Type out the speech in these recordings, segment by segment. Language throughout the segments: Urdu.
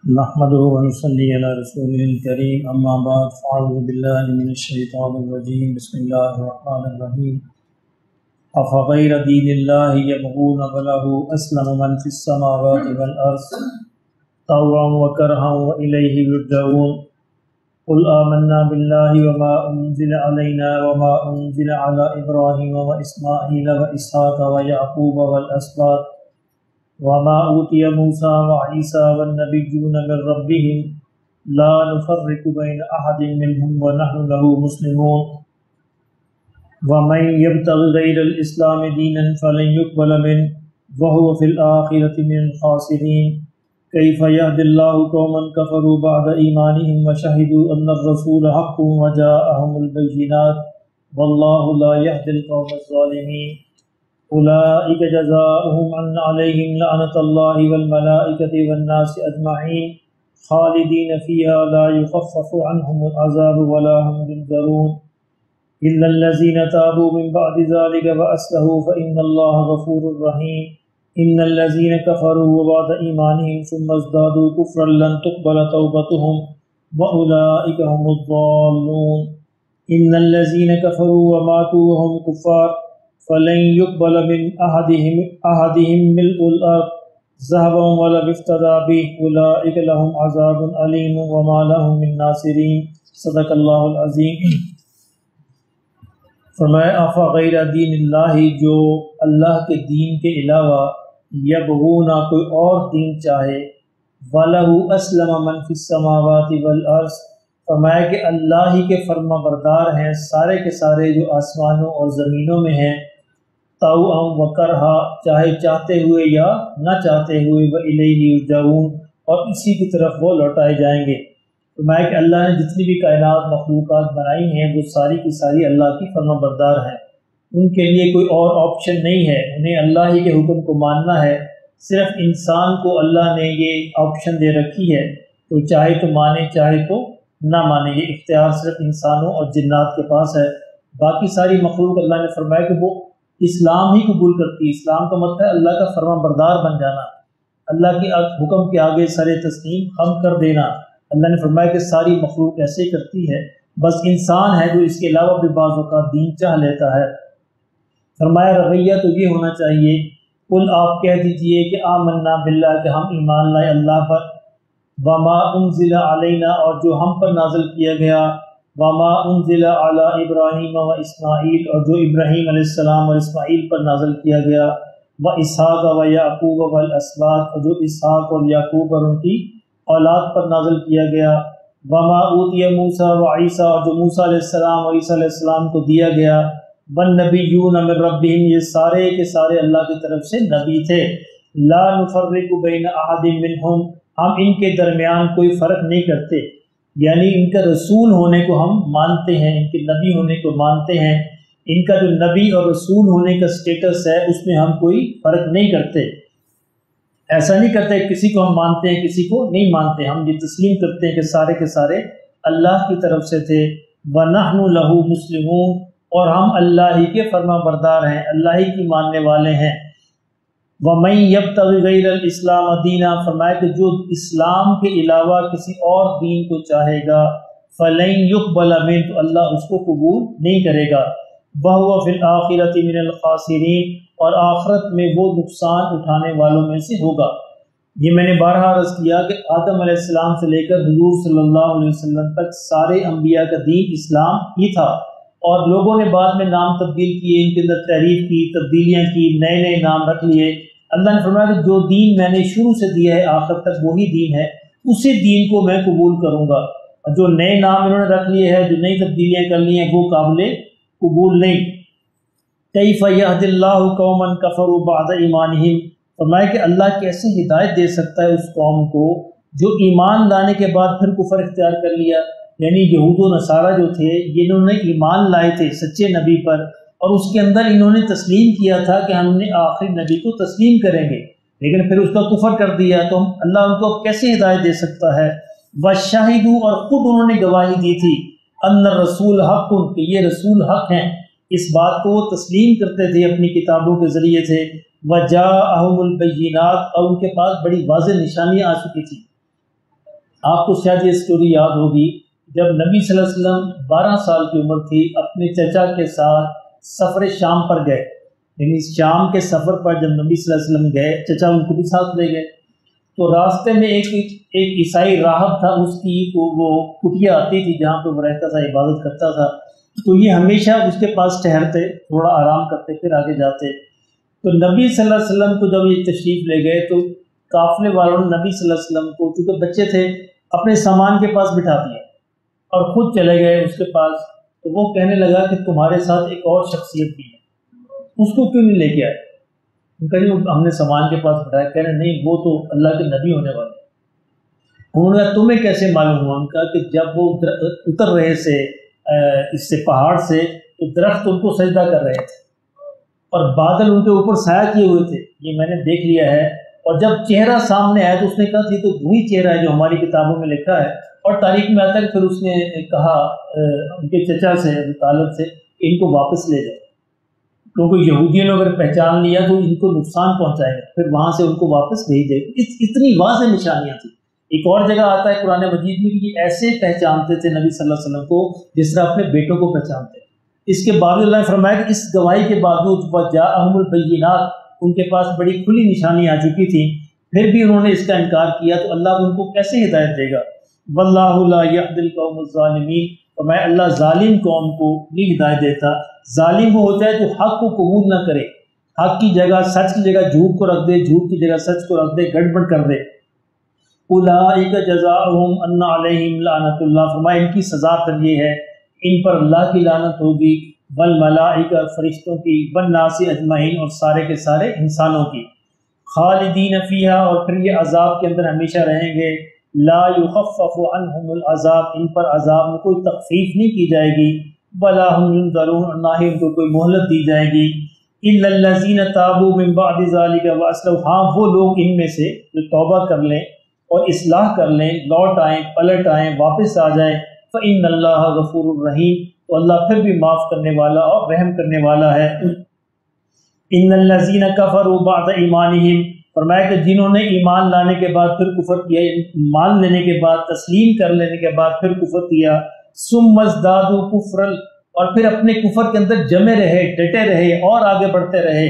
نحمده ونصلي على رسوله الكريم اما بعد فاعوذ بالله من الشيطان الرجيم بسم الله الرحمن الرحيم افغير دين الله يبغون وله اسلم من في السماوات والارض طوعا وكرها واليه يرجعون قل آمنا بالله وما انزل علينا وما انزل على ابراهيم واسماعيل واسحاق ويعقوب والاسباط وما أوتي موسى وعيسى والنبيون من ربهم لا نفرق بين أحد منهم ونحن له مسلمون ومن يبتغ غير الإسلام دينا فلن يقبل منه وهو في الآخرة من الخاسرين كيف يهدي الله قوما كفروا بعد إيمانهم وشهدوا أن الرسول حق وجاءهم البينات والله لا يهدي القوم الظالمين أولئك جزاؤهم أن عليهم لعنة الله والملائكة والناس أجمعين خالدين فيها لا يخفف عنهم العذاب ولا هم ينذرون إلا الذين تابوا من بعد ذلك وأصلحوا فإن الله غفور رحيم إن الذين كفروا وبعد إيمانهم ثم ازدادوا كفرا لن تقبل توبتهم وأولئك هم الضالون إن الذين كفروا وماتوا وهم كفار فلن يقبل من أحدهم ملء الأرض ذهبا ولا افتدى به أولئك لهم عذاب أليم وما لهم من ناصرين صدق اللہ العظیم۔ فرمایا افغیر دین اللہ، جو اللہ کے دین کے علاوہ یبغون کوئی اور دین چاہے، وَلَهُ أَسْلَمَ مَنْ فِي السَّمَاوَاتِ وَالْأَرْضِ، فرمایا کہ اللہ ہی کے فرما بردار ہیں سارے کے سارے جو آسمانوں اور زمینوں میں ہیں، طوعا وکرہا، چاہے چاہتے ہوئے یا نہ چاہتے ہوئے، وإلیہ یرجعون، اور اسی کی طرف وہ لوٹائے جائیں گے۔ فرمایا کہ اللہ نے جتنی بھی کائنات مخلوقات بنائی ہیں وہ ساری کی ساری اللہ کی فرما بردار ہیں، ان کے لیے کوئی اور آپشن نہیں ہے، انہیں اللہ ہی کے حکم کو ماننا ہے۔ صرف انسان کو اللہ نے یہ آپشن دے رکھی ہے، تو چاہے تو مانے چاہے تو نہ مانے، یہ اختیار صرف انسانوں اور جنات کے پاس ہے۔ باقی ساری مخلوق اللہ نے فرمایا کہ وہ اسلام ہی قبول کرتی ہے۔ اسلام کا مطلب ہے اللہ کا فرما بردار بن جانا، اللہ کے حکم کے آگے سر تسلیم خم کر دینا۔ اللہ نے فرمایا کہ ساری مخلوق ایسے کرتی ہے، بس انسان ہے جو اس کے علاوہ بھی بعض اوقات دین چاہ لیتا ہے۔ فرمایا رویہ تو یہ ہونا چاہیے، قل آپ کہہ دیجئے کہ آمنا باللہ، کہ ہم ایمان لائے اللہ پر، وما انزل علینا، اور جو ہم پر نازل کیا گیا، وما انزل علی ابراہیم و اسماعیل، اور جو ابراہیم علیہ السلام اور اسماعیل پر نازل کیا گیا، و اسحاق و یعقوب والاسباط، اور جو اسحاق اور یعقوب اور ان کی اولاد پر نازل کیا گیا، وما اوتی موسیٰ و عیسیٰ، اور جو موسیٰ علیہ السلام اور عیسیٰ علیہ السلام کو دیا گیا، والنبیون من ربہم، یہ سارے کے سارے اللہ کی طرف سے نبی تھے، لا نفرق بین احد منہم، ہم ان کے درمیان کوئی فرق نہیں کرتے، یعنی ان کا رسول ہونے کو ہم مانتے ہیں، ان کے نبی ہونے کو مانتے ہیں، ان کا جو نبی اور رسول ہونے کا سٹیٹس ہے اس میں ہم کوئی فرق نہیں کرتے۔ ایسا نہیں کرتے کسی کو ہم مانتے ہیں کسی کو نہیں مانتے، ہم یہ تسلیم کرتے ہیں کہ سارے کے سارے اللہ کی طرف سے تھے۔ وَنَحْنُ لَهُ مُسْلِمُونَ، اور ہم اللہ ہی کے فرما بردار ہیں، اللہ ہی کی ماننے والے ہیں۔ وَمَن يَبْتَغِ غَيْرَ الْإِسْلَامَ دِينًا، فرمایا کہ جو اسلام کے علاوہ کسی اور دین کو چاہے گا، فَلَن يُقْبَلَ مِنْهُ، تو اللہ اس کو قبول نہیں کرے گا، وَهُوَ فِي الْآخِرَةِ مِنَ الْخَاسِرِينَ، اور آخرت میں وہ نقصان اٹھانے والوں میں سے ہوگا۔ یہ میں نے بارہا عرض کیا کہ آدم علیہ السلام سے لے کر حضور صلی اللہ علیہ وسلم تک سارے انبیاء کا دین اسلام ہی تھا، اور لوگوں نے بعد میں نام تبدیل کیے، ان کے اندر تحریف کی، تبدیلیاں کی، نئے نئے نام رکھ لیے۔ اللہ نے فرمایا کہ جو دین میں نے شروع سے دیا ہے آخر تک وہی دین ہے، اسی دین کو میں قبول کروں گا، اور جو نئے نام انہوں نے رکھ لیے ہیں، جو نئی تبدیلیاں کر لی ہیں، وہ قابل قبول نہیں۔ کیف یہدی اللہ قوما کفروا بعد ایمانہم، فرمایا کہ اللہ کیسے ہدایت دے سکتا ہے اس قوم کو جو ایمان لانے کے بعد پھر کفر اختیار کر لیا۔ یعنی یہود و نصارہ جو تھے، انہوں نے ایمان لائے تھے سچے نبی پر، اور اس کے اندر انہوں نے تسلیم کیا تھا کہ ہم نے آخری نبی کو تسلیم کریں گے، لیکن پھر اس کا کفر کر دیا، تو اللہ ان کو کیسے ہدایت دے سکتا ہے۔ وَشَهِدُوا، اور خود انہوں نے گواہی دی تھی، أَنَّ الرَّسُولَ حَقٌّ، کہ یہ رسول حق ہیں، اس بات کو وہ تسلیم کرتے تھے اپنی کتابوں کے ذریعے سے۔ وَجَاءَهُمُ الْبَيِّنَاتُ، اور ان کے پاس بڑی واضح نشانیاں آ چکی تھیں۔ آپ کو شاید یہ سٹوری یاد ہوگی، جب نبی صلی اللہ علیہ وسلم 12 سال کی عمر تھی، اپنے چچا کے ساتھ سفر شام پر گئے، یعنی شام کے سفر پر جب نبی صلی اللہ علیہ وسلم گئے، چچا ان کو بھی ساتھ لے گئے، تو راستے میں ایک عیسائی راہب تھا، اس کی وہ کٹیا آتی تھی جہاں پہ وہ رہتا تھا، عبادت کرتا تھا، تو یہ ہمیشہ اس کے پاس ٹھہرتے، تھوڑا آرام کرتے، پھر آگے جاتے۔ تو نبی صلی اللہ علیہ وسلم کو جب یہ تشریف لے گئے تو قافلے والوں نے نبی صلی اللہ علیہ وسلم کو، چونکہ بچے تھے، اپنے سامان کے پاس بٹھا دیا اور خود چلے گئے اس کے پاس۔ تو وہ کہنے لگا کہ تمہارے ساتھ ایک اور شخصیت بھی ہے، اس کو کیوں نہیں لے کے آئے؟ کہیں ہم نے سامان کے پاس بٹھایا، کہہ رہے نہیں وہ تو اللہ کے نبی ہونے والے۔ انہوں نے کہا تمہیں کیسے معلوم ہوا؟ ان کا کہ جب وہ اتر رہے تھے اس سے پہاڑ سے، تو درخت ان کو سجدہ کر رہے تھے اور بادل ان کے اوپر سایہ کیے ہوئے تھے، یہ میں نے دیکھ لیا ہے۔ اور جب چہرہ سامنے آیا تو اس نے کہا تھی تو وہی چہرہ ہے جو ہماری کتابوں میں لکھا ہے، اور تاریخ میں آتا ہے کہ پھر اس نے کہا ان کے چچا سے، ابو طالب سے، کہ ان کو واپس لے جاؤ، کیونکہ یہودیوں نے اگر پہچان لیا تو ان کو نقصان پہنچائے گا، پھر وہاں سے ان کو واپس بھیج دے گا۔ اتنی واضح نشانیاں تھیں۔ ایک اور جگہ آتا ہے قرآن مجید میں کہ یہ ایسے پہچانتے تھے نبی صلی اللہ علیہ وسلم کو جس طرح اپنے بیٹوں کو پہچانتے۔ اس کے باوجود اللہ نے فرمایا کہ اس گواہی کے باوجود وجاءہم البینات، ان کے پاس بڑی کھلی نشانی آ چکی تھی، پھر بھی انہوں نے اس کا انکار کیا، تو اللہ ان کو کیسے ہدایت دے گا؟ واللہ لا یہدی القوم الظالمین، فرمایا اللہ ظالم قوم کو نہیں ہدایت دیتا۔ ظالم وہ ہوتا ہے جو حق کو قبول نہ کرے، حق کی جگہ سچ کی جگہ جھوٹ کو رکھ دے، جھوٹ کی جگہ سچ کو رکھ دے، گڑبڑ کر دے۔ اولئک جزاؤہم ان علیہم لعنت اللہ، فرمایا ان کی سزا پھر یہ ہے، ان پر اللہ کی لعنت ہوگی، والملائکہ فرشتوں کی، والناس اجمعین اور سارے کے سارے انسانوں کی، خالدین فیہا اور پھر یہ عذاب کے اندر ہمیشہ رہیں گے، لا یخفف عنہم العذاب ان پر عذاب میں کوئی تخفیف نہیں کی جائے گی، ولا هم ینظرون اور نہ ہی ان کو کوئی مہلت دی جائے گی، الا الذین تابوا من بعد ذلک واصلحوا، ہاں وہ لوگ ان میں سے جو توبہ کر لیں اور اصلاح کر لیں، لوٹ آئیں، پلٹ آئیں، واپس آ جائیں، فإن اللہ غفور الرحیم، تو اللہ پھر بھی معاف کرنے والا اور رحم کرنے والا ہے۔ ان الذین کفروا بعد ایمانہم، فرمایا کہ جنہوں نے ایمان لانے کے بعد پھر کفر کیا، مان لینے کے بعد، تسلیم کر لینے کے بعد پھر کفر کیا، ثم ازدادوا کفرا اور پھر اپنے کفر کے اندر جمے رہے، ڈٹے رہے اور آگے بڑھتے رہے،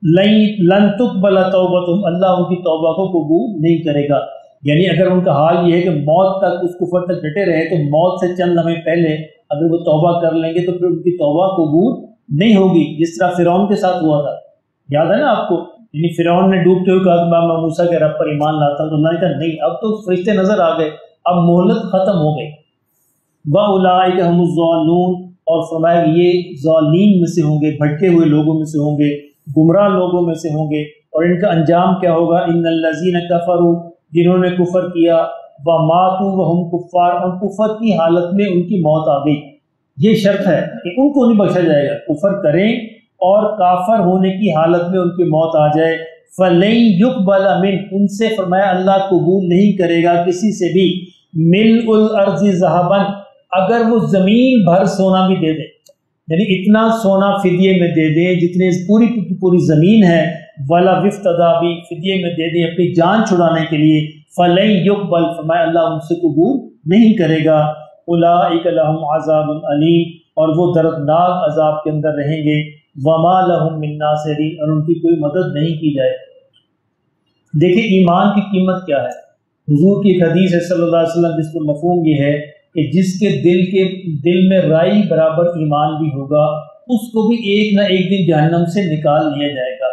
لن تقبل توبتہم، اللہ ان کی توبہ کو قبول نہیں کرے گا۔ یعنی اگر ان کا حال یہ ہے کہ موت تک اس کفر تک ڈٹے رہے تو موت سے چند لمحے پہلے اگر وہ توبہ کر لیں گے تو پھر ان کی توبہ قبول نہیں ہوگی، جس طرح فرعون کے ساتھ ہوا تھا، یاد ہے نا آپ کو؟ یعنی فرعون نے ڈوبتے ہوئے کہا کہ میں موسیٰ کے رب پر ایمان لاتا ہوں، تو اللہ نے کہا نہیں، اب تو فرشتے نظر آ گئے، اب مہلت ختم ہو گئی۔ وَأُولَٰئِکَ هُمُ الضَّالُّونَ اور فرمایا یہ ظالمین میں سے ہوں گے، بھٹکے ہوئے لوگوں میں سے ہوں گے، گمراہ لوگوں میں سے ہوں گے، اور ان کا انجام کیا ہوگا؟ ان الذین کفروا، جنہوں نے کفر کیا، وماتوا وہم کفار، اور کفر کی حالت میں ان کی موت آ گئی۔ یہ شرط ہے کہ ان کو نہیں بخشا جائے گا، کفر کریں اور کافر ہونے کی حالت میں ان کی موت آ جائے، فَلَن يُقْبَلَ مِنْهُ، ان سے فرمایا اللہ قبول نہیں کرے گا کسی سے بھی، مِلْءُ الْأَرْضِ ذَهَبًا، اگر وہ زمین بھر سونا بھی دے دے، یعنی اتنا سونا فدیے میں دے دیں جتنے پوری کی پوری زمین ہے، ولا وفتدا بھی فدیے میں دے دیں اپنی جان چھڑانے کے لیے، فَلَن يُقْبَلَ، فرمایا اللہ ان سے قبول نہیں کرے گا، اولئک لہم عذاب علیم، اور وہ دردناک عذاب کے اندر رہیں گے، وما لہم من ناصرین، اور ان کی کوئی مدد نہیں کی جائے۔ دیکھیں ایمان کی قیمت کیا ہے۔ حضور کی ایک حدیث ہے صلی اللہ علیہ وسلم جس کا مفہوم یہ ہے کہ جس کے دل میں رائی برابر ایمان بھی ہوگا اس کو بھی ایک نہ ایک دن جہنم سے نکال لیا جائے گا۔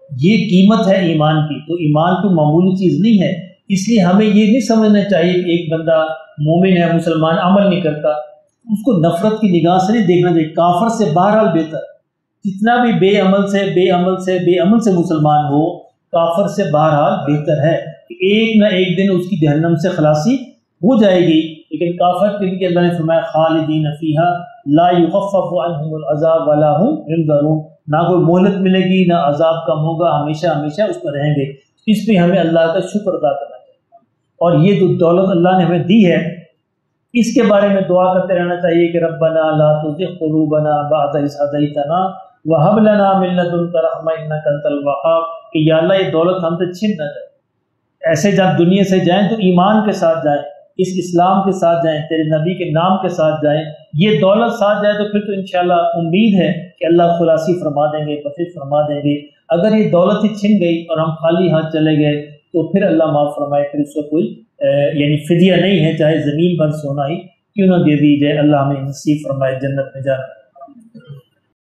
یہ قیمت ہے ایمان کی، تو ایمان تو معمولی چیز نہیں ہے، اس لیے ہمیں یہ نہیں سمجھنا چاہیے کہ ایک بندہ مومن ہے، مسلمان، عمل نہیں کرتا، اس کو نفرت کی نگاہ سے نہیں دیکھنا چاہیے، کافر سے بہرحال بہتر، جتنا بھی بے عمل سے مسلمان ہو، کافر سے بہرحال بہتر ہے کہ ایک نہ ایک دن اس کی جہنم سے خلاصی ہو جائے گی۔ لیکن کافر کے لیے اللہ نے فرمایا خالدین فیہا لا یخفف عنہم العذاب ولا هم ینظرون، نہ کوئی مہلت ملے گی نہ عذاب کم ہوگا، ہمیشہ ہمیشہ اس پر رہیں گے۔ اس پہ ہمیں اللہ کا شکر ادا کرنا چاہیے، اور یہ جو دولت اللہ نے ہمیں دی ہے اس کے بارے میں دعا کرتے رہنا چاہیے کہ ربنا لا تزغ قلوبنا بعد اذ ہدیتنا وہب لنا من لدنک رحمۃ انک انت الوہاب، کہ یا اللہ یہ دولت ہم سے چھن نہ جائے، ایسے جب دنیا سے جائیں تو ایمان کے ساتھ جائیں، اس اسلام کے ساتھ جائیں، تیرے نبی کے نام کے ساتھ جائیں، یہ دولت ساتھ جائے تو پھر تو انشاءاللہ امید ہے کہ اللہ خلاصی فرما دیں گے، بخشش فرما دیں گے۔ اگر یہ دولت ہی چھن گئی اور ہم خالی ہاتھ چلے گئے تو پھر اللہ معاف فرمائے، پھر اس کو کوئی یعنی فدیہ نہیں ہے، چاہے زمین بھر سونا ہی کیوں نہ دے دی جائے۔ اللہ ہمیں نصیب فرمائے جنت میں جانا۔